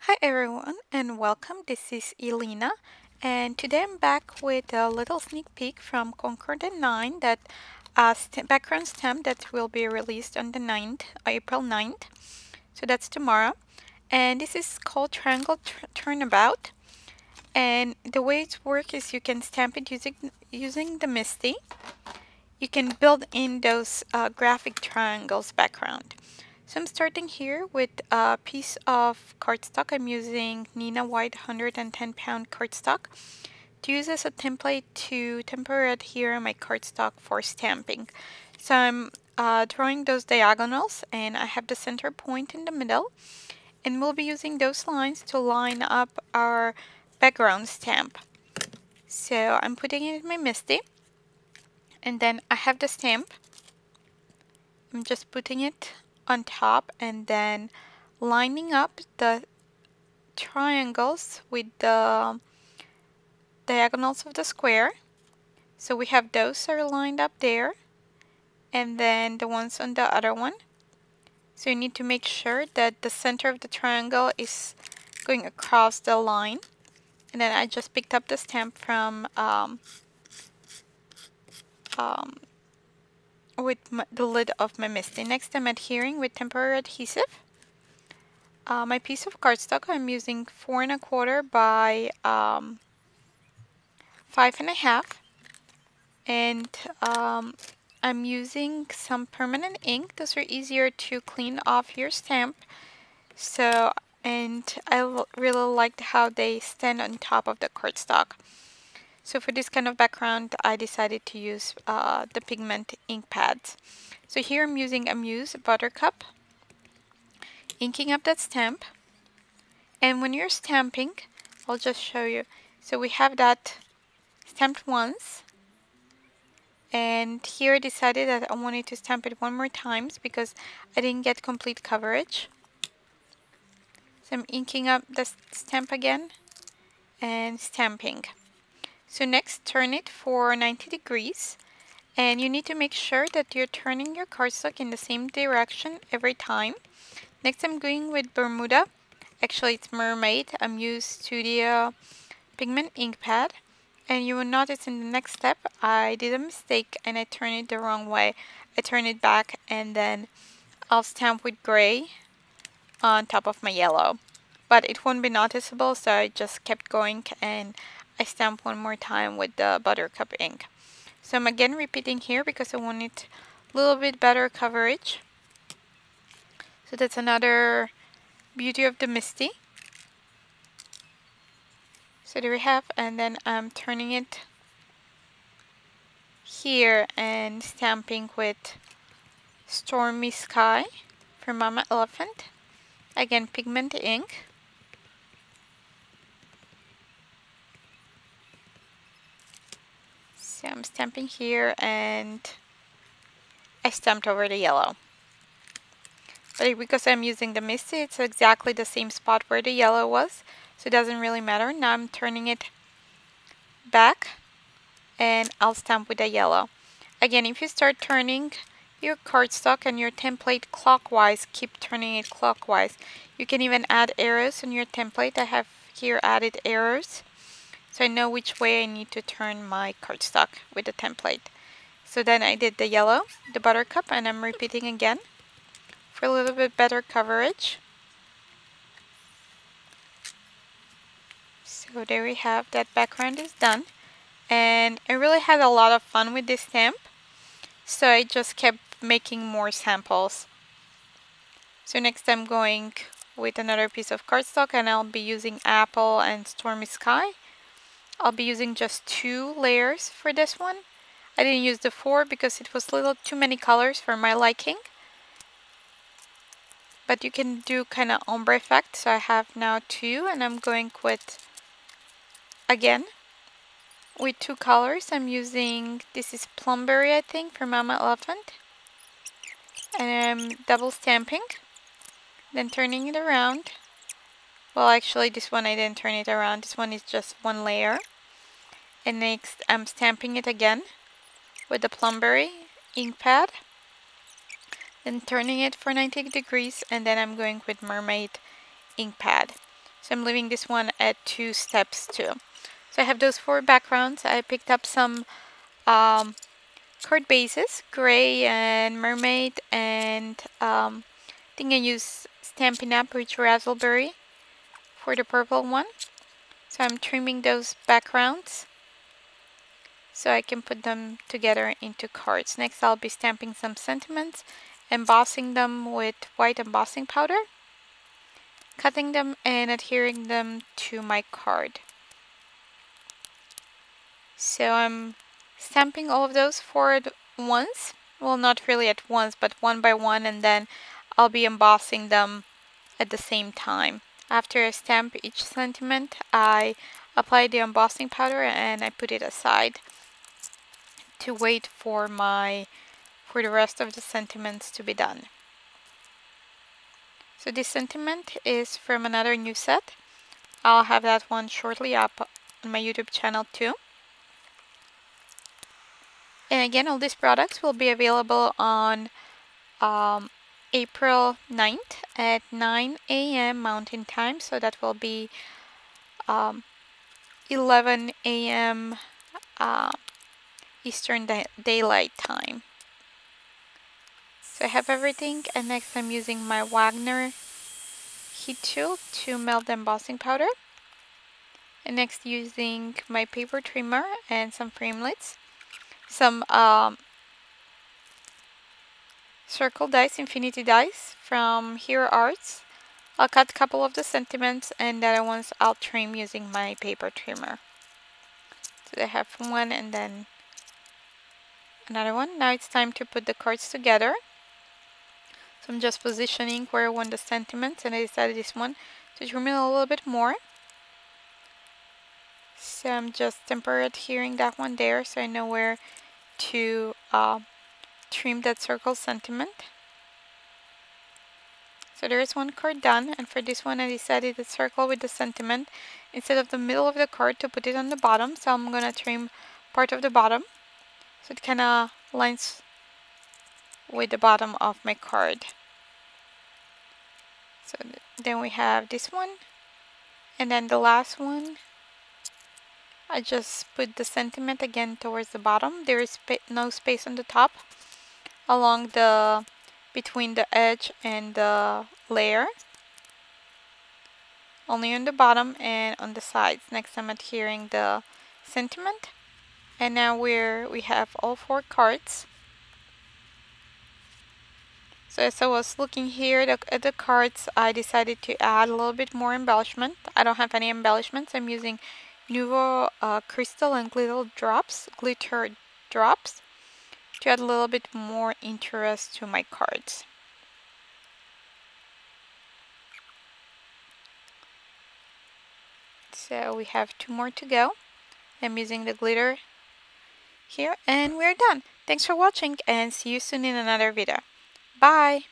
Hi everyone and welcome. This is Elena and today I'm back with a little sneak peek from Concord 9 that background stamp that will be released on the 9th, April 9th. So that's tomorrow. And this is called Triangle Turnabout. And the way it works is you can stamp it using the MISTI. You can build in those graphic triangles background. So I'm starting here with a piece of cardstock. I'm using Nina White 110-pound cardstock to use as a template to temporarily adhere my cardstock for stamping. So I'm drawing those diagonals and I have the center point in the middle, and we'll be using those lines to line up our background stamp. So I'm putting it in my MISTI, and then I have the stamp. I'm just putting it on top and then lining up the triangles with the diagonals of the square. So we have those are lined up there, and then the ones on the other one. So you need to make sure that the center of the triangle is going across the line. And then I just picked up the stamp from with the lid of my MISTI. Next, I'm adhering with temporary adhesive. My piece of cardstock, I'm using 4 1/4 by 5 1/2, and I'm using some permanent ink. Those are easier to clean off your stamp. So, and I really liked how they stand on top of the cardstock. So for this kind of background, I decided to use the pigment ink pads. So here I'm using a Muse Buttercup, inking up that stamp. And when you're stamping, I'll just show you. So we have that stamped once. And here I decided that I wanted to stamp it one more times because I didn't get complete coverage. So I'm inking up the stamp again and stamping. So next, turn it for 90 degrees. And you need to make sure that you're turning your cardstock in the same direction every time. Next, I'm going with Bermuda. Actually, it's Mermaid. I'm used Studio Pigment Ink Pad. And you will notice in the next step, I did a mistake and I turned it the wrong way. I turn it back and then I'll stamp with gray on top of my yellow. But it won't be noticeable, so I just kept going and I stamped one more time with the Buttercup ink. So I'm again repeating here because I wanted a little bit better coverage. So that's another beauty of the MISTI. So there we have, and then I'm turning it here and stamping with Stormy Sky from Mama Elephant. Again, pigment ink. So I'm stamping here and I stamped over the yellow. But because I'm using the MISTI, it's exactly the same spot where the yellow was. So it doesn't really matter. Now I'm turning it back and I'll stamp with the yellow. Again, if you start turning your cardstock and your template clockwise, keep turning it clockwise. You can even add arrows on your template. I have here added arrows, so I know which way I need to turn my cardstock with the template. So then I did the yellow, the Buttercup, and I'm repeating again for a little bit better coverage. So there we have, that background is done. And I really had a lot of fun with this stamp, so I just kept making more samples. So next I'm going with another piece of cardstock and I'll be using Apple and Stormy Sky. I'll be using just 2 layers for this one. I didn't use the 4 because it was a little too many colors for my liking. But you can do kind of ombre effect, so I have now 2, and I'm going with, again, with 2 colors. I'm using, this is Plumberry I think, from Mama Elephant. And I'm double stamping, then turning it around. Well, actually this one I didn't turn it around, this one is just 1 layer. And next I'm stamping it again with the Plumberry ink pad, then turning it for 90 degrees, and then I'm going with Mermaid ink pad. So I'm leaving this one at 2 steps too. So I have those 4 backgrounds. I picked up some card bases, gray and mermaid, and I think I use Stampin' Up! Rich Raspberry for the purple one. So I'm trimming those backgrounds so I can put them together into cards. Next I'll be stamping some sentiments, embossing them with white embossing powder, cutting them and adhering them to my card. So I'm stamping all of those 4 at once. Well, not really at once, but one by one, and then I'll be embossing them at the same time. After I stamp each sentiment, I apply the embossing powder and I put it aside to wait for the rest of the sentiments to be done. So this sentiment is from another new set. I'll have that one shortly up on my YouTube channel too. And again, all these products will be available on April 9th at 9 a.m. Mountain Time. So that will be 11 a.m. Eastern Daylight Time. So I have everything, and next I'm using my Wagner heat tool to melt the embossing powder. And next using my paper trimmer and some framelits. Some circle dice, infinity dice from Hero Arts. I'll cut a couple of the sentiments, and the other ones I'll trim using my paper trimmer. So I have one and then another one. Now it's time to put the cards together. So I'm just positioning where I want the sentiments, and I decided this one to trim it a little bit more. So I'm just temporarily adhering that one there so I know where to trim that circle sentiment. So there is one card done, and for this one I decided to circle with the sentiment instead of the middle of the card to put it on the bottom. So I'm gonna trim part of the bottom so it kinda lines with the bottom of my card. So then we have this one, and then the last one I just put the sentiment again towards the bottom. There is no space on the top along the between the edge and the layer, only on the bottom and on the sides. Next I'm adhering the sentiment, and now we have all 4 cards. So as I was looking here at the cards, I decided to add a little bit more embellishment. I don't have any embellishments. I'm using Nuvo crystal and glitter drops to add a little bit more interest to my cards. So we have 2 more to go. I'm using the glitter here, and we're done. Thanks for watching, and see you soon in another video. Bye!